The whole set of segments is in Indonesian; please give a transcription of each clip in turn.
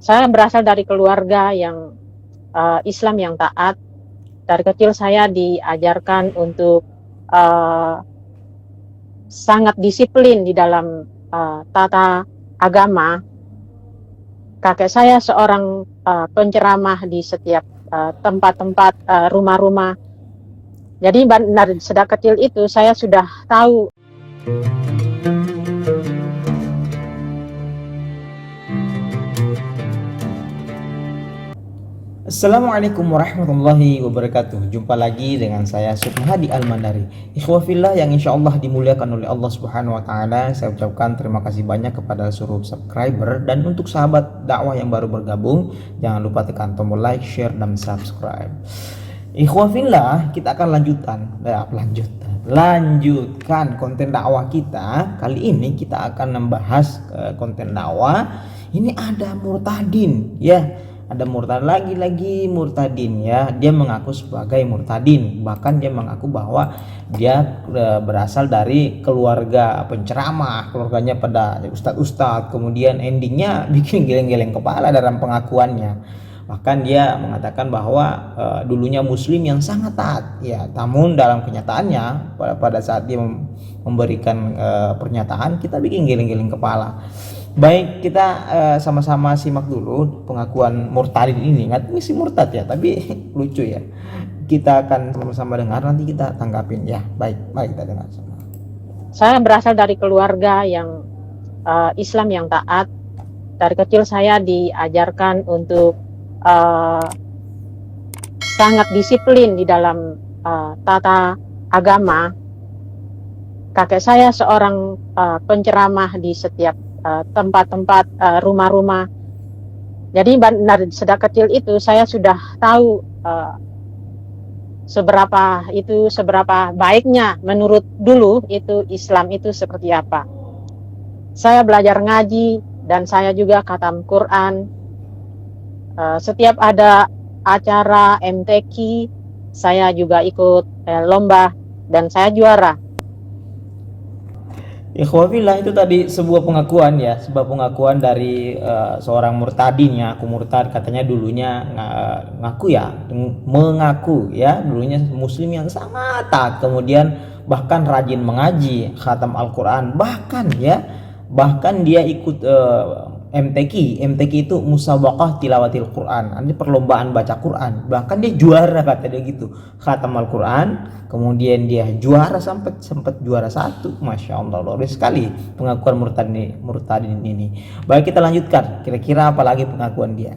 Saya berasal dari keluarga yang Islam yang taat. Dari kecil saya diajarkan untuk sangat disiplin di dalam tata agama. Kakek saya seorang penceramah di setiap tempat-tempat, rumah-rumah. Jadi dari sejak kecil itu saya sudah tahu. Assalamualaikum warahmatullahi wabarakatuh. Jumpa lagi dengan saya Sukmahadi Al-Mandari. Ikhwafillah yang insyaallah dimuliakan oleh Allah Subhanahu wa taala. Saya ucapkan terima kasih banyak kepada seluruh subscriber, dan untuk sahabat dakwah yang baru bergabung, jangan lupa tekan tombol like, share dan subscribe. Ikhwafillah, kita akan lanjutkan konten dakwah kita. Kali ini kita akan membahas konten dakwah. Ini ada murtadin ya. Ada lagi murtadin ya. Dia mengaku sebagai murtadin, bahkan dia mengaku bahwa dia berasal dari keluarga penceramah, keluarganya pada ustadz-ustadz, kemudian endingnya bikin geleng-geleng kepala dalam pengakuannya. Bahkan dia mengatakan bahwa dulunya muslim yang sangat taat ya, namun dalam kenyataannya pada saat dia memberikan pernyataan, kita bikin geleng-geleng kepala. Baik, kita sama-sama simak dulu pengakuan murtadin ini. Nggak, ini si murtad ya, tapi lucu ya. Kita akan sama-sama dengar, nanti kita tanggapin ya. Baik, mari kita dengar sama. Saya berasal dari keluarga yang Islam yang taat. Dari kecil saya diajarkan untuk sangat disiplin di dalam tata agama. Kakek saya seorang penceramah di setiap tempat-tempat, rumah-rumah. Jadi dari sejak kecil itu saya sudah tahu seberapa baiknya menurut dulu itu Islam itu seperti apa. Saya belajar ngaji dan saya juga khatam Quran. Setiap ada acara MTQ, saya juga ikut lomba dan saya juara. Ikhwafillah, itu tadi sebuah pengakuan dari seorang murtadin ya. Aku murtad, katanya dulunya mengaku ya dulunya muslim yang sangat taat, kemudian bahkan rajin mengaji, khatam Al-Quran, bahkan dia ikut MTQ itu musabaqah tilawatil Quran, ini perlombaan baca Quran, bahkan dia juara, kata dia gitu, khatam Al-Quran, kemudian dia juara sempat juara 1. Masya Allah, luar biasa sekali pengakuan murtadin ini. Baik, kita lanjutkan, kira-kira apa lagi pengakuan dia.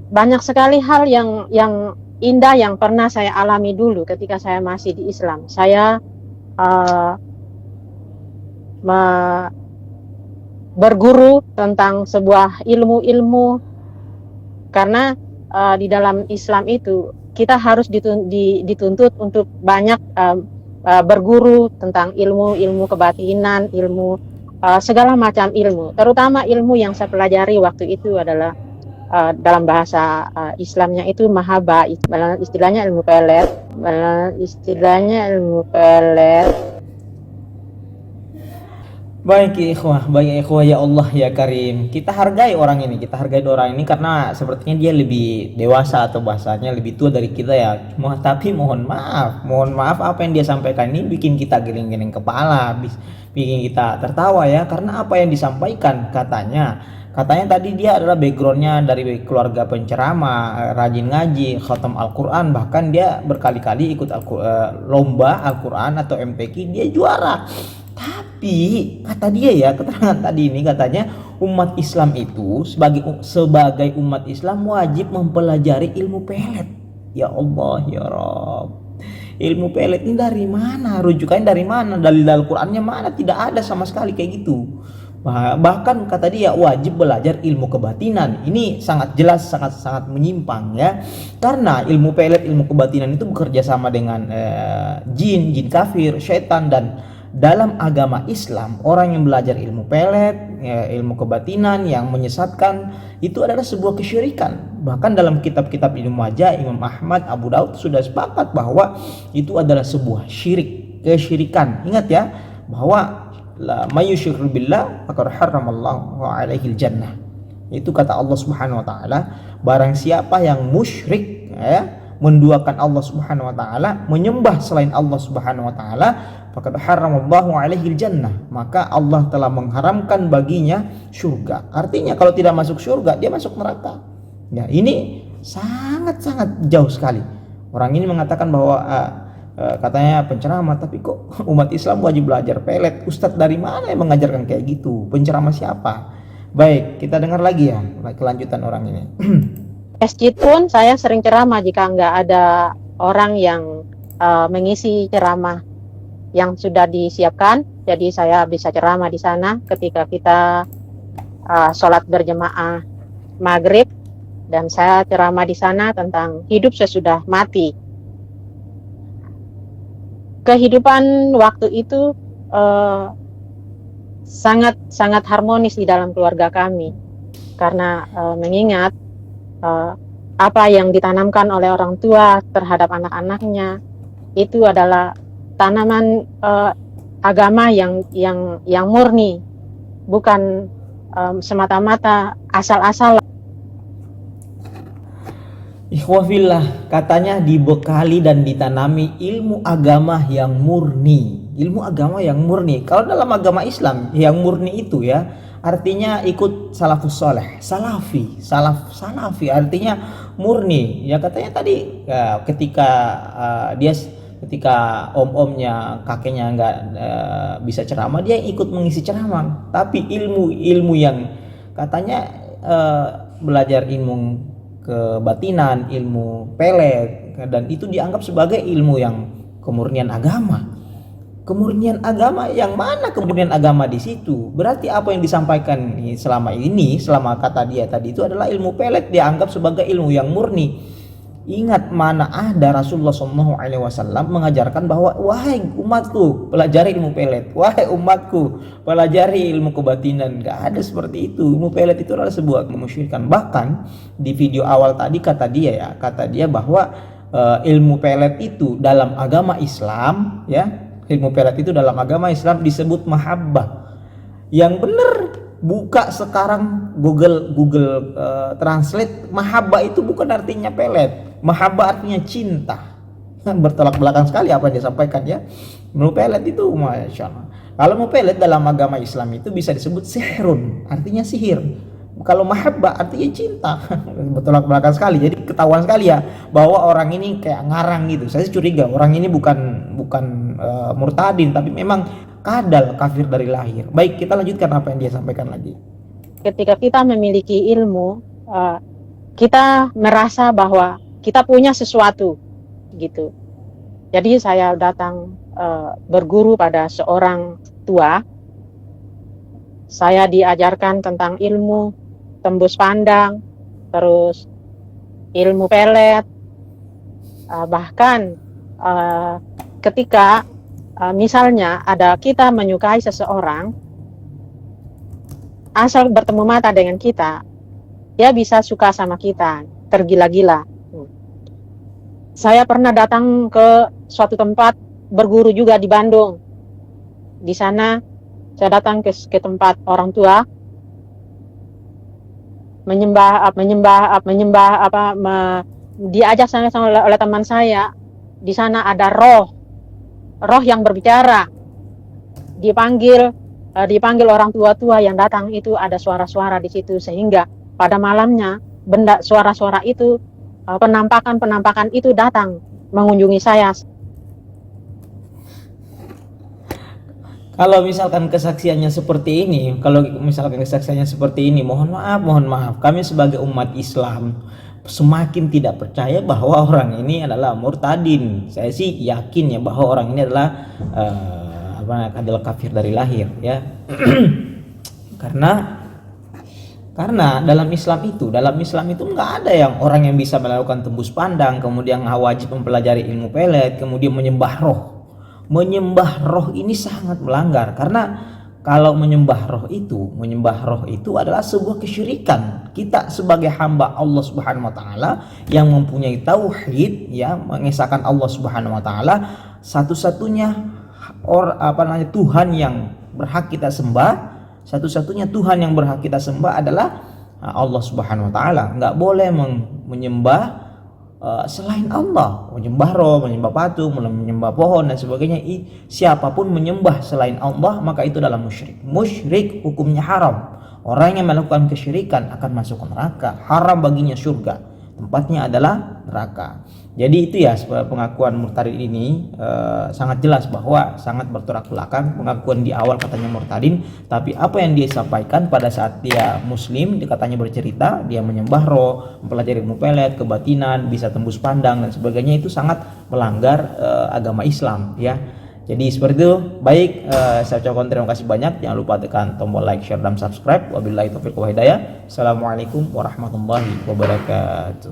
Banyak sekali hal yang indah yang pernah saya alami dulu ketika saya masih di Islam. Saya berguru tentang sebuah ilmu-ilmu, karena di dalam Islam itu kita harus dituntut untuk banyak berguru tentang ilmu kebatinan, ilmu segala macam ilmu. Terutama ilmu yang saya pelajari waktu itu adalah dalam bahasa Islamnya itu mahabbah, istilahnya ilmu pelet. Baik ikhwah ya Allah ya Karim, kita hargai orang ini karena sepertinya dia lebih dewasa atau bahasanya lebih tua dari kita ya. Tapi mohon maaf apa yang dia sampaikan ini bikin kita geleng-geleng kepala, bikin kita tertawa ya, karena apa yang disampaikan katanya tadi dia adalah backgroundnya dari keluarga penceramah, rajin ngaji, khatam Al-Quran, bahkan dia berkali-kali ikut lomba Al-Quran atau MTQ, dia juara. Tapi kata dia ya, keterangan tadi ini katanya umat Islam itu sebagai umat Islam wajib mempelajari ilmu pelet. Ya Allah ya Rabb, ilmu pelet ini dari mana, rujukannya dari mana, dalil Al-Qur'annya mana? Tidak ada sama sekali kayak gitu. Bahkan kata dia wajib belajar ilmu kebatinan. Ini sangat jelas sangat menyimpang ya, karena ilmu pelet, ilmu kebatinan itu bekerja sama dengan jin kafir, syaitan, dan dalam agama Islam orang yang belajar ilmu pelet, ilmu kebatinan yang menyesatkan itu adalah sebuah kesyirikan. Bahkan dalam kitab-kitab ilmu majah, Imam Ahmad, Abu Daud sudah sepakat bahwa itu adalah sebuah kesyirikan. Ingat ya, bahwa la may yusyrik billah faqad haramallahu alaihil jannah. Itu kata Allah Subhanahu wa taala, barang siapa yang musyrik ya, menduakan Allah Subhanahu wa taala, menyembah selain Allah Subhanahu wa taala, faqad haramallahu alaihi jannah, maka Allah telah mengharamkan baginya surga. Artinya kalau tidak masuk surga, dia masuk neraka. Ya, ini sangat-sangat jauh sekali. Orang ini mengatakan bahwa katanya penceramah, tapi kok umat Islam wajib belajar pelet. Ustadz dari mana yang mengajarkan kayak gitu? Penceramah siapa? Baik, kita dengar lagi ya kelanjutan orang ini. Masjid pun saya sering ceramah jika nggak ada orang yang mengisi ceramah yang sudah disiapkan. Jadi saya bisa ceramah di sana ketika kita sholat berjemaah maghrib, dan saya ceramah di sana tentang hidup sesudah mati. Kehidupan waktu itu sangat harmonis di dalam keluarga kami, karena mengingat apa yang ditanamkan oleh orang tua terhadap anak-anaknya itu adalah tanaman agama yang murni, bukan semata-mata asal-asal. Ikhwafillah, katanya dibekali dan ditanami ilmu agama yang murni. Ilmu agama yang murni. Kalau dalam agama Islam yang murni itu ya, artinya ikut salafus soleh, salafi artinya murni. Ya katanya tadi ya, ketika om-omnya, kakeknya nggak bisa ceramah, dia ikut mengisi ceramah. Tapi ilmu yang katanya belajar ilmu kebatinan, ilmu pelet, dan itu dianggap sebagai ilmu yang kemurnian agama. Kemurnian agama yang mana kemurnian agama di situ? Berarti apa yang disampaikan selama kata dia tadi itu adalah ilmu pelet dianggap sebagai ilmu yang murni. Ingat, mana ada Rasulullah SAW mengajarkan bahwa wahai umatku pelajari ilmu pelet, wahai umatku pelajari ilmu kebatinan. Gak ada seperti itu. Ilmu pelet itu adalah sebuah kemusyrikan. Bahkan di video awal tadi kata dia bahwa ilmu pelet itu dalam agama Islam ya, ilmu pelet itu dalam agama Islam disebut mahabbah. Yang benar, buka sekarang Google Translate, mahabbah itu bukan artinya pelet. Mahabbah artinya cinta. Bertolak belakang sekali apa yang disampaikan ya. Ilmu pelet itu Masya Allah. Kalau ilmu pelet dalam agama Islam itu bisa disebut sihrun, artinya sihir. Kalau mahabbah artinya cinta. Bertolak belakang sekali. Jadi ketahuan sekali ya bahwa orang ini kayak ngarang gitu. Saya curiga orang ini bukan murtadin, tapi memang kadal kafir dari lahir. Baik, kita lanjutkan apa yang dia sampaikan lagi. Ketika kita memiliki ilmu, kita merasa bahwa kita punya sesuatu gitu. Jadi saya datang berguru pada seorang tua. Saya diajarkan tentang ilmu tembus pandang, terus ilmu pelet, bahkan ketika misalnya ada kita menyukai seseorang, asal bertemu mata dengan kita, dia bisa suka sama kita, tergila-gila. Saya pernah datang ke suatu tempat berguru juga di Bandung. Di sana saya datang ke tempat orang tua, diajak sama oleh teman saya. Di sana ada roh yang berbicara. Dipanggil orang tua-tua yang datang itu, ada suara-suara di situ, sehingga pada malamnya suara-suara itu, penampakan itu datang mengunjungi saya. Kalau misalkan kesaksiannya seperti ini, mohon maaf, kami sebagai umat Islam semakin tidak percaya bahwa orang ini adalah murtadin. Saya sih yakin ya bahwa orang ini adalah adalah kafir dari lahir ya. Karena dalam Islam itu nggak ada yang orang yang bisa melakukan tembus pandang, kemudian wajib mempelajari ilmu pelet, kemudian menyembah roh ini sangat melanggar. Karena kalau menyembah roh itu adalah sebuah kesyirikan. Kita sebagai hamba Allah Subhanahu wa taala yang mempunyai tauhid ya, mengesahkan Allah Subhanahu wa taala satu-satunya Tuhan yang berhak kita sembah, adalah Allah Subhanahu wa taala. Nggak boleh menyembah selain Allah, menyembah roh, menyembah patung, menyembah pohon dan sebagainya. Siapapun menyembah selain Allah maka itu adalah musyrik. Musyrik hukumnya haram. Orang yang melakukan kesyirikan akan masuk neraka, haram baginya surga, tempatnya adalah neraka. Jadi itu ya, pengakuan murtadin ini sangat jelas bahwa sangat bertolak belakang. Pengakuan di awal katanya murtadin, tapi apa yang dia sampaikan pada saat dia muslim, dia katanya bercerita dia menyembah roh, mempelajari ilmu pelet, kebatinan, bisa tembus pandang dan sebagainya, itu sangat melanggar agama Islam ya. Jadi seperti itu. Baik, saya ucapkan terima kasih banyak. Jangan lupa tekan tombol like, share, dan subscribe. Wabillahi taufiq wal hidayah. Assalamualaikum warahmatullahi wabarakatuh.